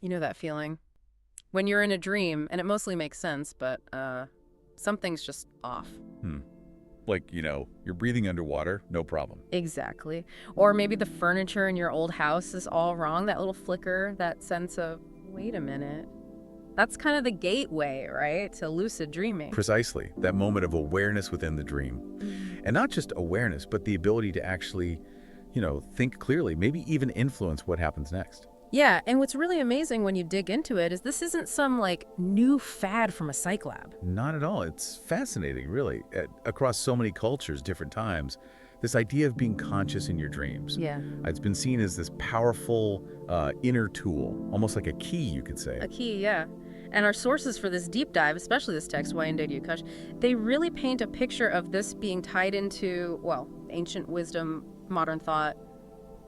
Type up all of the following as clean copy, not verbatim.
You know that feeling? When you're in a dream, and it mostly makes sense, but something's just off. Hmm. Like, you're breathing underwater, no problem. Exactly. Or maybe the furniture in your old house is all wrong, that little flicker, that sense of, wait a minute. That's kind of the gateway, right, to lucid dreaming. Precisely, that moment of awareness within the dream. And not just awareness, but the ability to actually, think clearly, maybe even influence what happens next. Yeah, and what's really amazing when you dig into it is this isn't some, new fad from a psych lab. Not at all. It's fascinating, really. Across so many cultures, different times, this idea of being conscious in your dreams. Yeah. It's been seen as this powerful inner tool, almost like a key, you could say. A key, yeah. And our sources for this deep dive, especially this text, Why Indeed Kush, they really paint a picture of this being tied into, ancient wisdom, modern thought,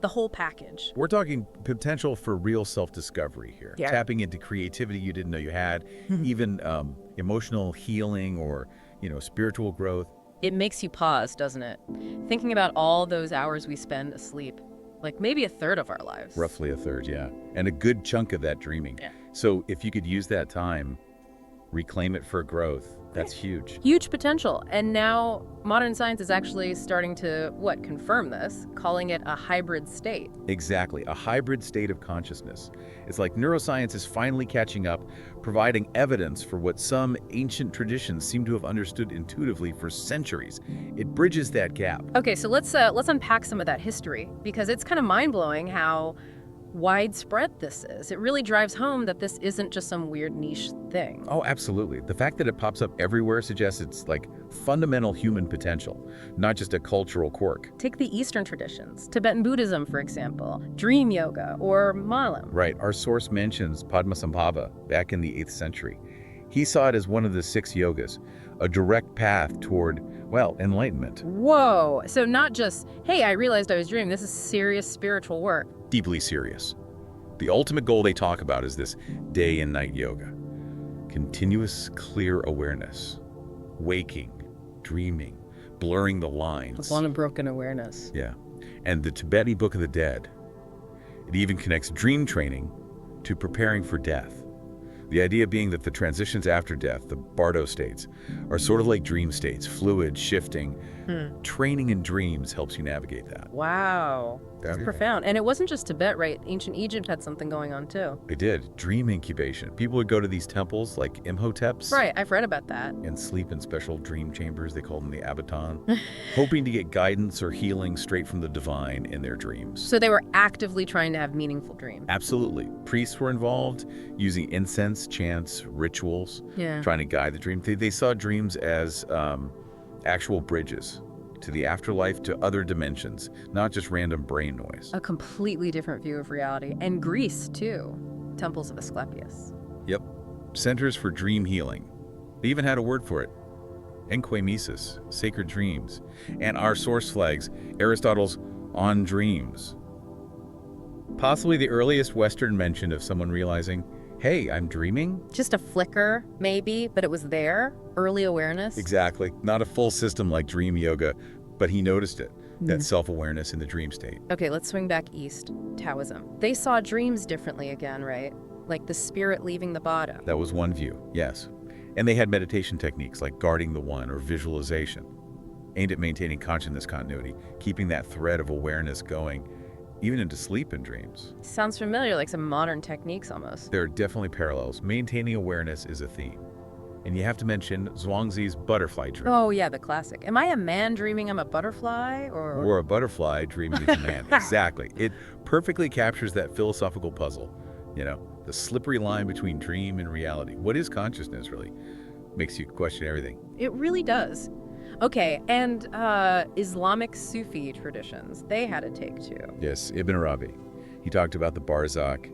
the whole package. We're talking potential for real self-discovery here. Yeah. Tapping into creativity you didn't know you had, even emotional healing or, spiritual growth. It makes you pause, doesn't it? Thinking about all those hours we spend asleep, like maybe a third of our lives. Roughly a third, yeah. And a good chunk of that dreaming. Yeah. So if you could use that time, reclaim it for growth, that's huge. Huge potential. And now modern science is actually starting to, confirm this, calling it a hybrid state. Exactly, a hybrid state of consciousness. It's like neuroscience is finally catching up, providing evidence for what some ancient traditions seem to have understood intuitively for centuries. It bridges that gap. Okay, so let's unpack some of that history, because it's kind of mind-blowing how widespread this is. It really drives home that this isn't just some weird niche thing. Oh, absolutely. The fact that it pops up everywhere suggests it's like fundamental human potential, not just a cultural quirk. Take the Eastern traditions, Tibetan Buddhism, for example, Dream Yoga, or Malam. Right. Our source mentions Padmasambhava back in the 8th century. He saw it as one of the 6 yogas, a direct path toward, enlightenment. Whoa! So not just, hey, I realized I was dreaming. This is serious spiritual work. Deeply serious. The ultimate goal they talk about is this day and night yoga. Continuous clear awareness. Waking, dreaming, blurring the lines. Unbroken awareness. Yeah. And the Tibetan Book of the Dead. It even connects dream training to preparing for death. The idea being that the transitions after death, the bardo states, are sort of like dream states, fluid, shifting. Training in dreams helps you navigate that. Wow. That's profound. And it wasn't just Tibet, right? Ancient Egypt had something going on too. They did. Dream incubation. People would go to these temples like Imhotep's. Right, I've read about that. And sleep in special dream chambers, they call them the abaton, hoping to get guidance or healing straight from the divine in their dreams. So they were actively trying to have meaningful dreams. Absolutely. Priests were involved, using incense, chants, rituals, trying to guide the dream. They saw dreams as actual bridges to the afterlife, to other dimensions, not just random brain noise. A completely different view of reality. And Greece, too. Temples of Asclepius. Yep. Centers for dream healing. They even had a word for it. Enquemesis, sacred dreams. And our source flags, Aristotle's On Dreams. Possibly the earliest Western mention of someone realizing, hey, I'm dreaming? Just a flicker, maybe, but it was there. Early awareness. Exactly. Not a full system like dream yoga, but he noticed it, that self-awareness in the dream state. Okay, let's swing back east. Taoism. They saw dreams differently again, right? Like the spirit leaving the body. That was one view, yes. And they had meditation techniques like guarding the one or visualization, aimed at maintaining consciousness continuity, keeping that thread of awareness going, even into sleep and dreams. Sounds familiar, like some modern techniques almost. There are definitely parallels. Maintaining awareness is a theme. And you have to mention Zhuangzi's butterfly dream. Oh yeah, the classic. Am I a man dreaming I'm a butterfly? Or a butterfly dreaming he's a man. Exactly. It perfectly captures that philosophical puzzle. The slippery line between dream and reality. What is consciousness, really? Makes you question everything. It really does. Okay, and Islamic Sufi traditions, they had a take too. Yes, Ibn Arabi. He talked about the barzakh,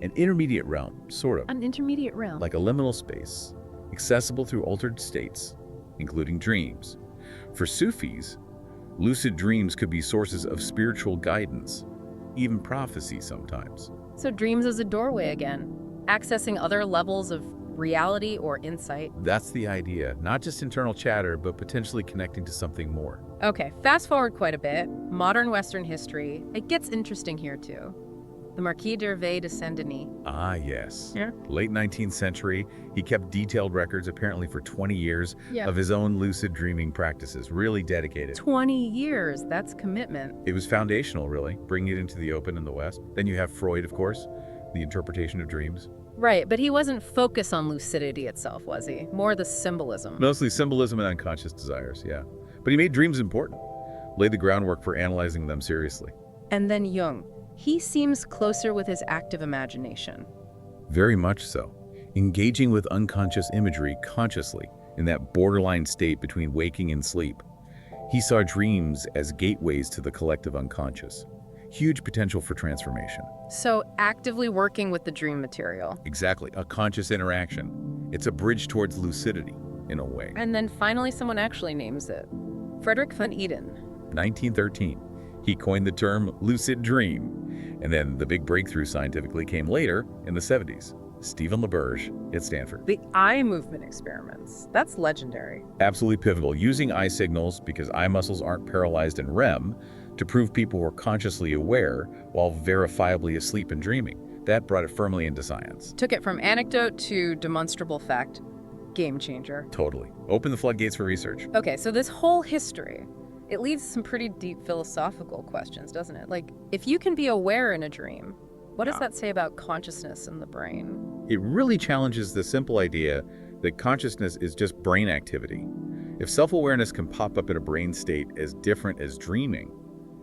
an intermediate realm, sort of. An intermediate realm. Like a liminal space, accessible through altered states, including dreams. For Sufis, lucid dreams could be sources of spiritual guidance, even prophecy sometimes. So dreams as a doorway again, accessing other levels of reality or insight. That's the idea. Not just internal chatter, but potentially connecting to something more. Okay, fast forward quite a bit. Modern Western history, it gets interesting here too. The Marquis de Saint-Denis. Ah, yes. Yeah. Late 19th century, he kept detailed records apparently for 20 years Yeah. of his own lucid dreaming practices, really dedicated. 20 years, that's commitment. It was foundational, really, bringing it into the open in the West. Then you have Freud, of course, the interpretation of dreams. Right, but he wasn't focused on lucidity itself, was he? More the symbolism. Mostly symbolism and unconscious desires, yeah. But he made dreams important, laid the groundwork for analyzing them seriously. And then Jung. He seems closer with his active imagination. Very much so. Engaging with unconscious imagery consciously in that borderline state between waking and sleep. He saw dreams as gateways to the collective unconscious. Huge potential for transformation. So actively working with the dream material. Exactly, a conscious interaction. It's a bridge towards lucidity, in a way. And then finally someone actually names it. Frederick von Eden. 1913. He coined the term lucid dream. And then the big breakthrough scientifically came later in the 70s. Stephen LaBerge at Stanford. The eye movement experiments. That's legendary. Absolutely pivotal, using eye signals because eye muscles aren't paralyzed in REM to prove people were consciously aware while verifiably asleep and dreaming. That brought it firmly into science. Took it from anecdote to demonstrable fact. Game changer. Totally. Open the floodgates for research. Okay, so this whole history, it leads to some pretty deep philosophical questions, doesn't it? Like, if you can be aware in a dream, what does that say about consciousness in the brain? It really challenges the simple idea that consciousness is just brain activity. If self-awareness can pop up in a brain state as different as dreaming,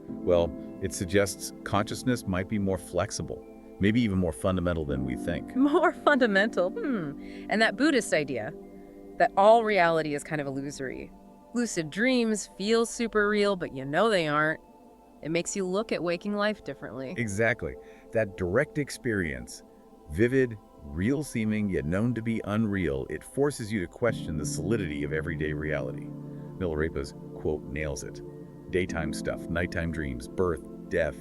well, it suggests consciousness might be more flexible, maybe even more fundamental than we think. More fundamental. And that Buddhist idea that all reality is kind of illusory. Lucid dreams feel super real, but you know they aren't. It makes you look at waking life differently. Exactly. That direct experience, vivid, real-seeming, yet known to be unreal, it forces you to question the solidity of everyday reality. Milarepa's quote nails it. Daytime stuff, nighttime dreams, birth, death,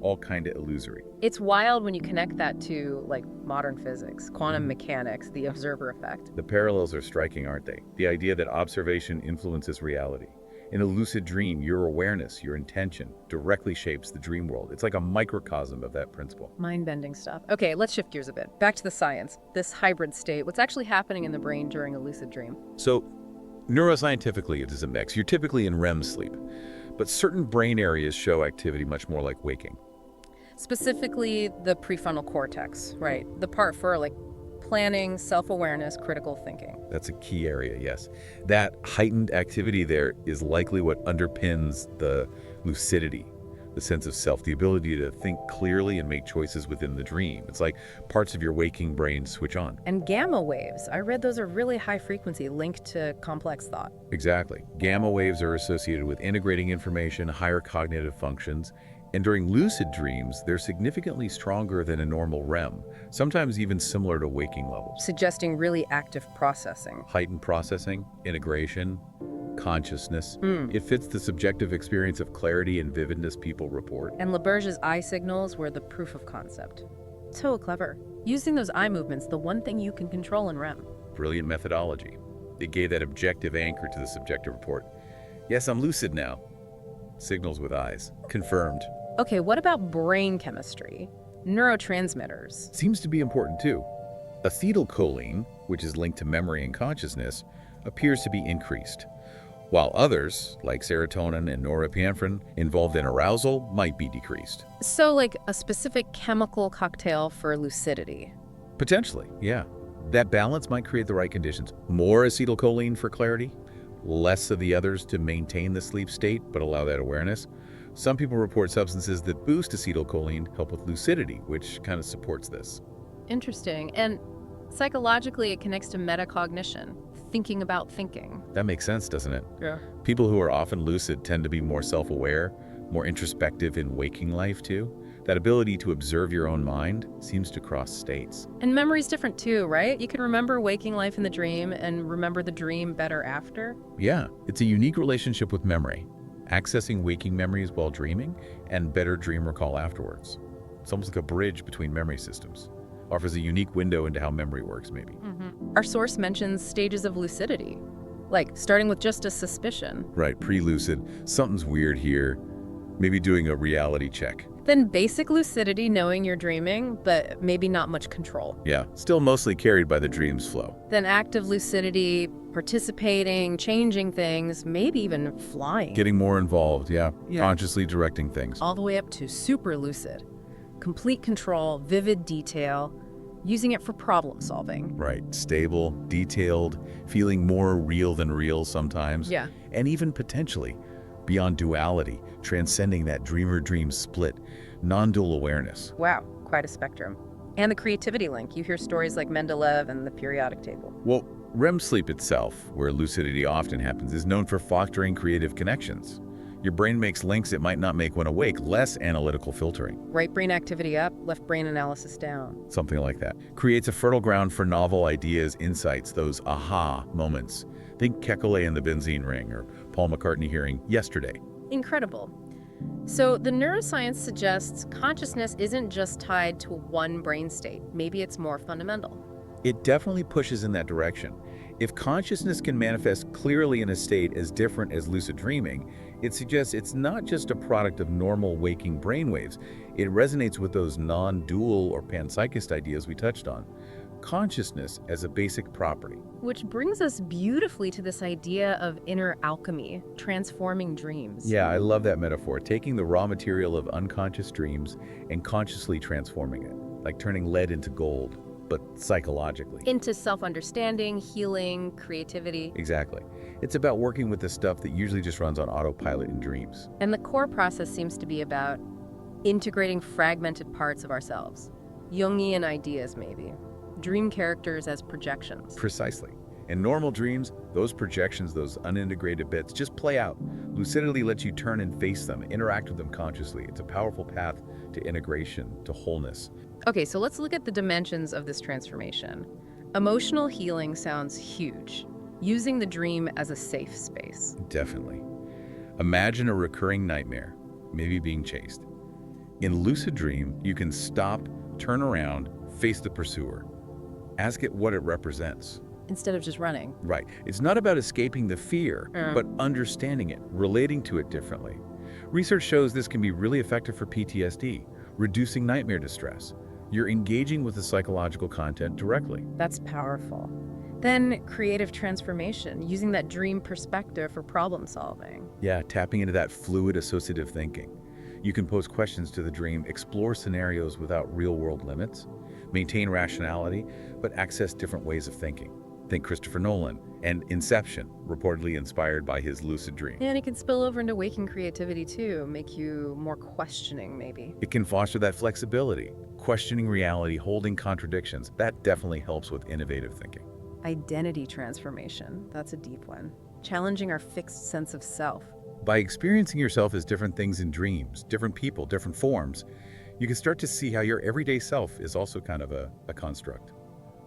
all kind of illusory. It's wild when you connect that to, like, modern physics, quantum mechanics, the observer effect. The parallels are striking, aren't they? The idea that observation influences reality. In a lucid dream, your awareness, your intention, directly shapes the dream world. It's like a microcosm of that principle. Mind-bending stuff. Okay, let's shift gears a bit. Back to the science. This hybrid state, what's actually happening in the brain during a lucid dream? So, neuroscientifically, it is a mix. You're typically in REM sleep, but certain brain areas show activity much more like waking. Specifically, the prefrontal cortex, right? The part for, like, planning, self-awareness, critical thinking. That's a key area, yes. That heightened activity there is likely what underpins the lucidity, the sense of self, the ability to think clearly and make choices within the dream. It's like parts of your waking brain switch on. And gamma waves, I read those are really high frequency, linked to complex thought. Exactly. Gamma waves are associated with integrating information, higher cognitive functions, and during lucid dreams, they're significantly stronger than a normal REM, sometimes even similar to waking levels. Suggesting really active processing. Heightened processing, integration, consciousness. It fits the subjective experience of clarity and vividness people report. And LaBerge's eye signals were the proof of concept. So clever. Using those eye movements, the one thing you can control in REM. Brilliant methodology. It gave that objective anchor to the subjective report. Yes, I'm lucid now. Signals with eyes. Confirmed. Okay, what about brain chemistry? Neurotransmitters. Seems to be important too. Acetylcholine, which is linked to memory and consciousness, appears to be increased, while others, like serotonin and norepinephrine, involved in arousal, might be decreased. So like a specific chemical cocktail for lucidity. Potentially, yeah. That balance might create the right conditions. More acetylcholine for clarity, less of the others to maintain the sleep state but allow that awareness. Some people report substances that boost acetylcholine help with lucidity, which kind of supports this. Interesting. And psychologically, it connects to metacognition, thinking about thinking. That makes sense, doesn't it? Yeah. People who are often lucid tend to be more self-aware, more introspective in waking life too. That ability to observe your own mind seems to cross states. And memory's different too, right? You can remember waking life in the dream and remember the dream better after. Yeah, it's a unique relationship with memory. Accessing waking memories while dreaming and better dream recall afterwards. It's almost like a bridge between memory systems. Offers a unique window into how memory works, maybe. Our source mentions stages of lucidity, like starting with just a suspicion. Right, pre-lucid, something's weird here. Maybe doing a reality check. Then basic lucidity, knowing you're dreaming, but maybe not much control. Yeah, still mostly carried by the dream's flow. Then active lucidity, participating, changing things, maybe even flying. Getting more involved, yeah. Yeah. Consciously directing things. All the way up to super lucid. Complete control, vivid detail, using it for problem solving. Right. Stable, detailed, feeling more real than real sometimes. Yeah. And even potentially beyond duality, transcending that dreamer-dream split, non-dual awareness. Wow, quite a spectrum. And the creativity link. You hear stories like Mendeleev and the periodic table. Well, REM sleep itself, where lucidity often happens, is known for fostering creative connections. Your brain makes links it might not make when awake, less analytical filtering. Right brain activity up, left brain analysis down. Something like that. Creates a fertile ground for novel ideas, insights, those aha moments. Think Kekulé and the Benzene Ring, or Paul McCartney hearing Yesterday. Incredible. So the neuroscience suggests consciousness isn't just tied to one brain state. Maybe it's more fundamental. It definitely pushes in that direction. If consciousness can manifest clearly in a state as different as lucid dreaming, it suggests it's not just a product of normal waking brainwaves. It resonates with those non-dual or panpsychist ideas we touched on. Consciousness as a basic property. Which brings us beautifully to this idea of inner alchemy, transforming dreams. Yeah, I love that metaphor. Taking the raw material of unconscious dreams and consciously transforming it, like turning lead into gold, but psychologically. Into self-understanding, healing, creativity. Exactly. It's about working with the stuff that usually just runs on autopilot in dreams. And the core process seems to be about integrating fragmented parts of ourselves. Jungian ideas, maybe. Dream characters as projections. Precisely. In normal dreams, those projections, those unintegrated bits, just play out. Lucidity lets you turn and face them, interact with them consciously. It's a powerful path to integration, to wholeness. Okay, so let's look at the dimensions of this transformation. Emotional healing sounds huge. Using the dream as a safe space. Definitely. Imagine a recurring nightmare, maybe being chased. In lucid dream, you can stop, turn around, face the pursuer. Ask it what it represents. Instead of just running. Right. It's not about escaping the fear, Mm. but understanding it, relating to it differently. Research shows this can be really effective for PTSD, reducing nightmare distress. You're engaging with the psychological content directly. That's powerful. Then creative transformation, using that dream perspective for problem solving. Yeah, tapping into that fluid associative thinking. You can pose questions to the dream, explore scenarios without real-world limits, maintain rationality, but access different ways of thinking. Think Christopher Nolan and Inception, reportedly inspired by his lucid dream. And it can spill over into waking creativity too, make you more questioning maybe. It can foster that flexibility, questioning reality, holding contradictions. That definitely helps with innovative thinking. Identity transformation, that's a deep one. Challenging our fixed sense of self. By experiencing yourself as different things in dreams, different people, different forms, you can start to see how your everyday self is also kind of a construct.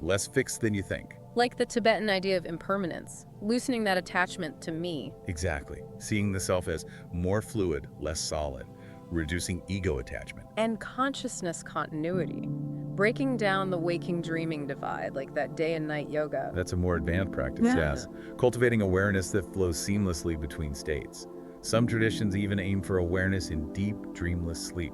Less fixed than you think. Like the Tibetan idea of impermanence, loosening that attachment to me. Exactly. Seeing the self as more fluid, less solid, reducing ego attachment. And consciousness continuity, breaking down the waking dreaming divide, like that day and night yoga. That's a more advanced practice, Yeah. yes. Cultivating awareness that flows seamlessly between states. Some traditions even aim for awareness in deep, dreamless sleep,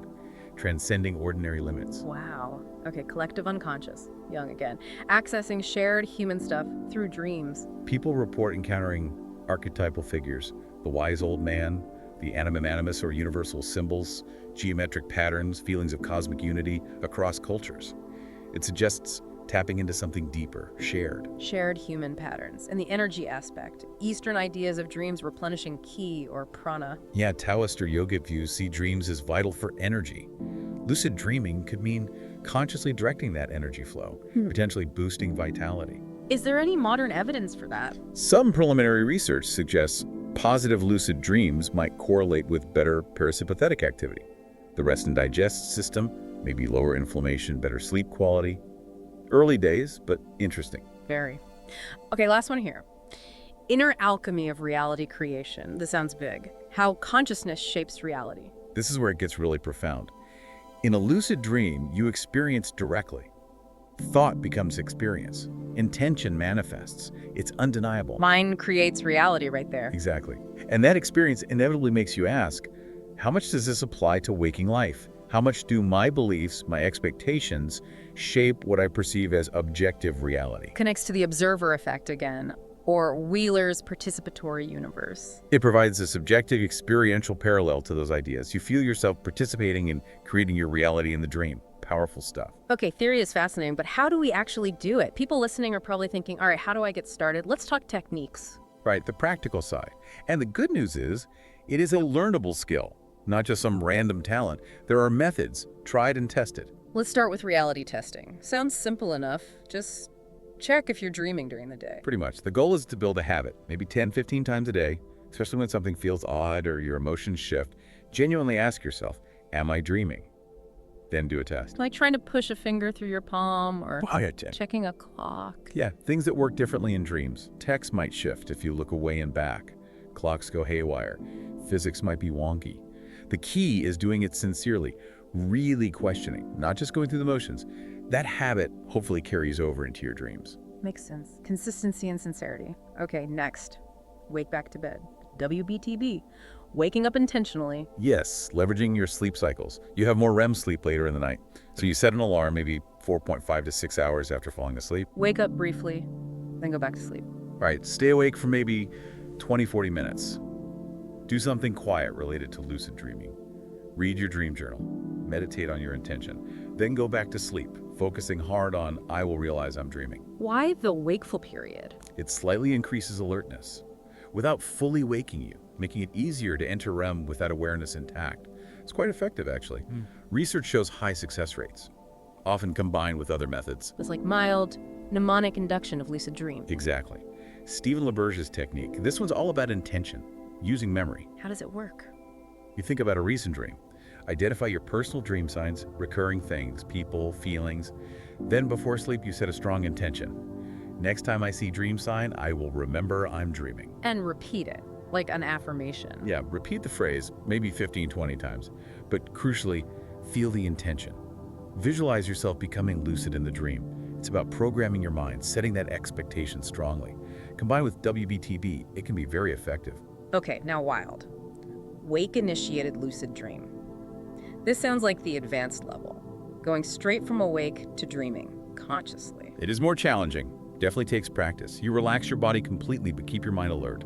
transcending ordinary limits. Wow. Okay, collective unconscious, Jung again. Accessing shared human stuff through dreams. People report encountering archetypal figures, the wise old man, the animum animus or universal symbols, geometric patterns, feelings of cosmic unity across cultures. It suggests tapping into something deeper, shared. Shared human patterns. And the energy aspect. Eastern ideas of dreams replenishing ki or prana. Yeah, Taoist or yogic views see dreams as vital for energy. Lucid dreaming could mean consciously directing that energy flow, potentially boosting vitality. Is there any modern evidence for that? Some preliminary research suggests positive lucid dreams might correlate with better parasympathetic activity. The rest and digest system, maybe lower inflammation, better sleep quality. Early days, but interesting. Very. Okay, last one here. Inner alchemy of reality creation. This sounds big. How consciousness shapes reality. This is where it gets really profound. In a lucid dream, you experience directly. Thought becomes experience. Intention manifests. It's undeniable. Mind creates reality right there. Exactly. And that experience inevitably makes you ask, how much does this apply to waking life? How much do my beliefs, my expectations, shape what I perceive as objective reality? Connects to the observer effect again, or Wheeler's participatory universe. It provides a subjective experiential parallel to those ideas. You feel yourself participating in creating your reality in the dream. Powerful stuff. Okay, theory is fascinating, but how do we actually do it? People listening are probably thinking, all right, how do I get started? Let's talk techniques. Right, the practical side. And the good news is, it is a learnable skill, not just some random talent. There are methods, tried and tested. Let's start with reality testing. Sounds simple enough. Just check if you're dreaming during the day. Pretty much. The goal is to build a habit, maybe 10, 15 times a day, especially when something feels odd or your emotions shift. Genuinely ask yourself, am I dreaming? Then do a test. Like trying to push a finger through your palm or Quiet. checking a clock. Yeah, things that work differently in dreams. Text might shift if you look away and back. Clocks go haywire. Physics might be wonky. The key is doing it sincerely, really questioning, not just going through the motions. That habit hopefully carries over into your dreams. Makes sense. Consistency and sincerity. Okay, next. Wake back to bed. WBTB. Waking up intentionally. Yes, leveraging your sleep cycles. You have more REM sleep later in the night. So you set an alarm maybe 4.5 to 6 hours after falling asleep. Wake up briefly, then go back to sleep. Right, stay awake for maybe 20, 40 minutes. Do something quiet related to lucid dreaming. Read your dream journal. Meditate on your intention. Then go back to sleep, focusing hard on, I will realize I'm dreaming. Why the wakeful period? It slightly increases alertness without fully waking you, making it easier to enter REM with that awareness intact. It's quite effective, actually. Research shows high success rates, often combined with other methods. It's like mild mnemonic induction of lucid dream. Exactly. Stephen LaBerge's technique. This one's all about intention, using memory. How does it work? You think about a recent dream. Identify your personal dream signs, recurring things, people, feelings. Then before sleep, you set a strong intention. Next time I see dream sign, I will remember I'm dreaming. And repeat it, like an affirmation. Yeah, repeat the phrase, maybe 15, 20 times. But crucially, feel the intention. Visualize yourself becoming lucid in the dream. It's about programming your mind, setting that expectation strongly. Combined with WBTB, it can be very effective. Okay, now wild. Wake-initiated lucid dream. This sounds like the advanced level, going straight from awake to dreaming, consciously. It is more challenging. Definitely takes practice. You relax your body completely, but keep your mind alert.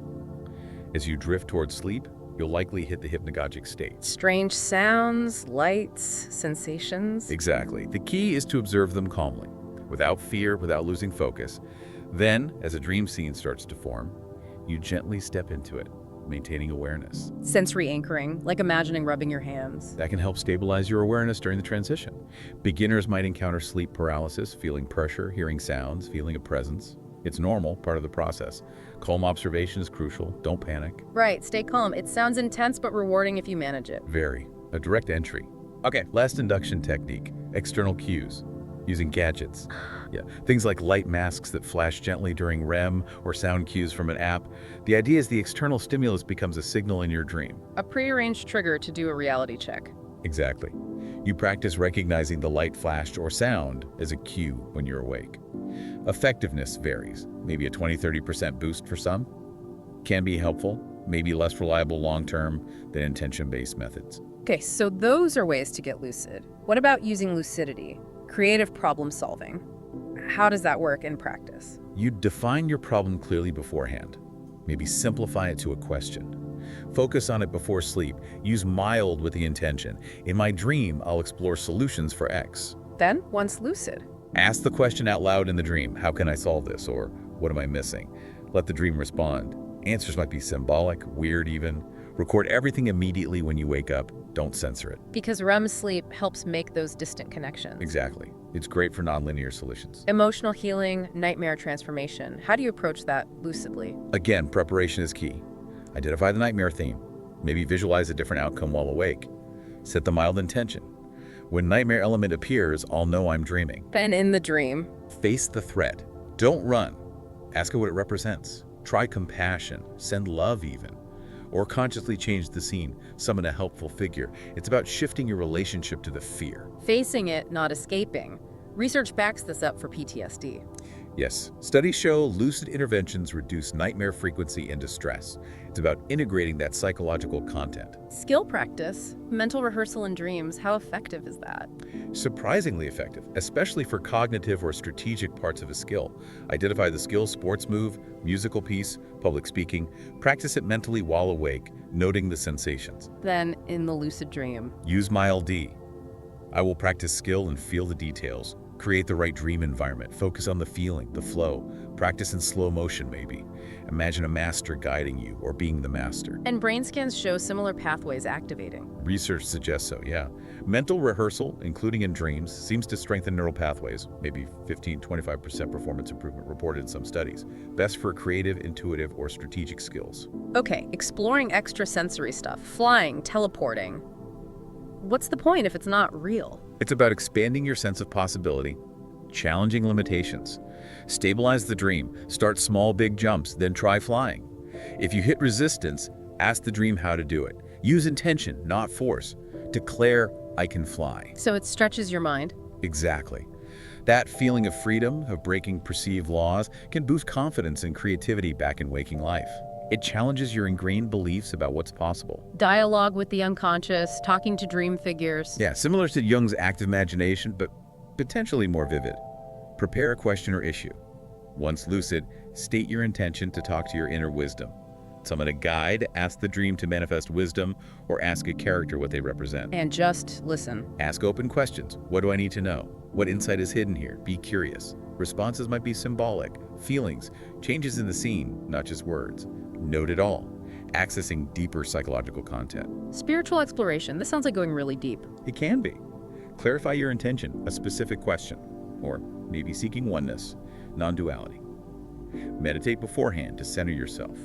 As you drift towards sleep, you'll likely hit the hypnagogic state. Strange sounds, lights, sensations. Exactly. The key is to observe them calmly, without fear, without losing focus. Then, as a dream scene starts to form, you gently step into it, maintaining awareness. Sensory anchoring, like imagining rubbing your hands. That can help stabilize your awareness during the transition. Beginners might encounter sleep paralysis, feeling pressure, hearing sounds, feeling a presence. It's normal, part of the process. Calm observation is crucial. Don't panic. Right, stay calm. It sounds intense but rewarding if you manage it. Very. A direct entry. Okay, last induction technique, external cues. Using gadgets. Yeah, things like light masks that flash gently during REM or sound cues from an app. The idea is the external stimulus becomes a signal in your dream. A prearranged trigger to do a reality check. Exactly. You practice recognizing the light flash or sound as a cue when you're awake. Effectiveness varies. Maybe a 20-30% boost for some. Can be helpful, maybe less reliable long-term than intention-based methods. Okay, so those are ways to get lucid. What about using lucidity? Creative problem solving. How does that work in practice? You define your problem clearly beforehand. Maybe simplify it to a question. Focus on it before sleep. Use mild with the intention. In my dream, I'll explore solutions for X. Then, once lucid, Ask the question out loud in the dream. How can I solve this? Or what am I missing? Let the dream respond. Answers might be symbolic, weird even. Record everything immediately when you wake up. Don't censor it. because REM sleep helps make those distant connections. Exactly. It's great for nonlinear solutions. Emotional healing, nightmare transformation. How do you approach that lucidly? Again, preparation is key. Identify the nightmare theme. Maybe visualize a different outcome while awake. Set the mild intention. When nightmare element appears, I'll know I'm dreaming. And in the dream, Face the threat. Don't run. Ask it what it represents. Try compassion. Send love even. Or consciously change the scene. Summon a helpful figure. It's about shifting your relationship to the fear. facing it, not escaping. Research backs this up for PTSD. Yes, studies show lucid interventions reduce nightmare frequency and distress. It's about integrating that psychological content. Skill practice, mental rehearsal in dreams, how effective is that? Surprisingly effective, especially for cognitive or strategic parts of a skill. Identify the skill, sports move, musical piece, public speaking. Practice it mentally while awake, noting the sensations. Then, in the lucid dream. Use my LD. I will practice skill and feel the details. Create the right dream environment. Focus on the feeling, the flow. Practice in slow motion, maybe. Imagine a master guiding you or being the master. And brain scans show similar pathways activating. Research suggests so, yeah. Mental rehearsal, including in dreams, seems to strengthen neural pathways, maybe 15-25% performance improvement reported in some studies. Best for creative, intuitive, or strategic skills. Okay, exploring extrasensory stuff, flying, teleporting. What's the point if it's not real? It's about expanding your sense of possibility, challenging limitations. Stabilize the dream. Start small, big jumps, then try flying. If you hit resistance, ask the dream how to do it. Use intention, not force. Declare, I can fly. So it stretches your mind? Exactly. That feeling of freedom, of breaking perceived laws, can boost confidence and creativity back in waking life. It challenges your ingrained beliefs about what's possible. Dialogue with the unconscious, talking to dream figures. Yeah, similar to Jung's active imagination, but potentially more vivid. Prepare a question or issue. Once lucid, state your intention to talk to your inner wisdom. Summon a guide, ask the dream to manifest wisdom, or ask a character what they represent. And just listen. Ask open questions. What do I need to know? What insight is hidden here? Be curious. Responses might be symbolic, feelings, changes in the scene, not just words. Note it all, accessing deeper psychological content. Spiritual exploration. This sounds like going really deep. It can be. Clarify your intention, a specific question, or maybe seeking oneness, non-duality. Meditate beforehand to center yourself.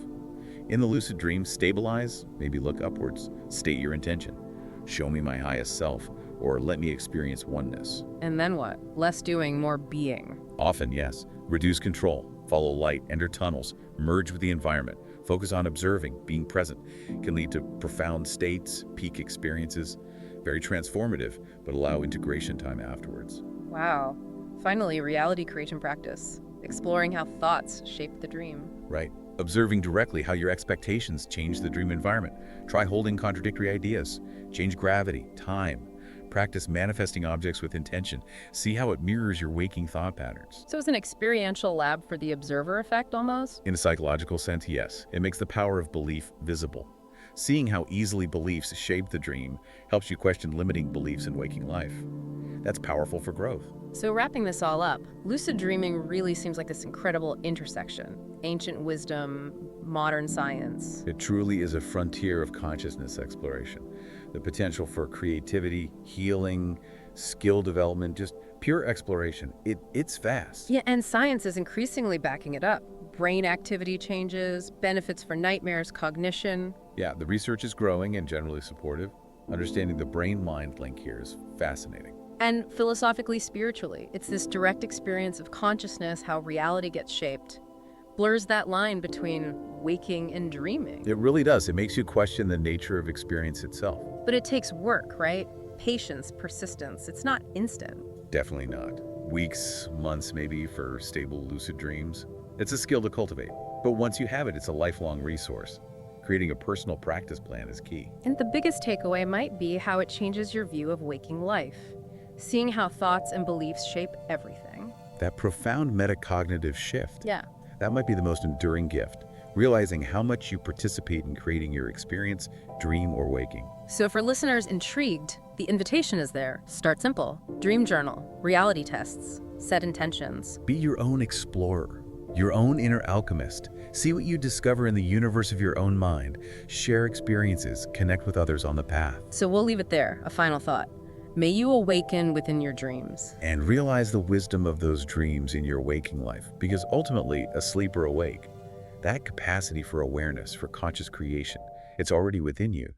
In the lucid dream, stabilize, maybe look upwards, state your intention. Show me my highest self, or let me experience oneness. And then what? Less doing, more being. Often, yes. Reduce control, follow light, enter tunnels, merge with the environment. Focus on observing, being present. Can lead to profound states, peak experiences. Very transformative, but allow integration time afterwards. Wow. Finally, reality creation practice. Exploring how thoughts shape the dream. Right. Observing directly how your expectations change the dream environment. Try holding contradictory ideas. Change gravity, time. Practice manifesting objects with intention. See how it mirrors your waking thought patterns. So it's an experiential lab for the observer effect almost? In a psychological sense, yes. It makes the power of belief visible. Seeing how easily beliefs shape the dream helps you question limiting beliefs in waking life. That's powerful for growth. So wrapping this all up, lucid dreaming really seems like this incredible intersection. Ancient wisdom, modern science. It truly is a frontier of consciousness exploration. The potential for creativity, healing, skill development, just pure exploration. It's vast. Yeah, and science is increasingly backing it up. Brain activity changes, benefits for nightmares, cognition. Yeah, the research is growing and generally supportive. Understanding the brain-mind link here is fascinating. And philosophically, spiritually, it's this direct experience of consciousness, how reality gets shaped. Blurs that line between waking and dreaming. It really does. It makes you question the nature of experience itself. But it takes work, right? Patience, persistence. It's not instant. Definitely not. Weeks, months maybe for stable lucid dreams. It's a skill to cultivate. But once you have it, it's a lifelong resource. Creating a personal practice plan is key. And the biggest takeaway might be how it changes your view of waking life. Seeing how thoughts and beliefs shape everything. That profound metacognitive shift. Yeah. That might be the most enduring gift. Realizing how much you participate in creating your experience, dream or waking. So for listeners intrigued, the invitation is there. Start simple. Dream journal, reality tests, set intentions. Be your own explorer, your own inner alchemist. See what you discover in the universe of your own mind. Share experiences, connect with others on the path. So we'll leave it there. A final thought. May you awaken within your dreams. And realize the wisdom of those dreams in your waking life, because ultimately, asleep or awake, that capacity for awareness, for conscious creation, it's already within you.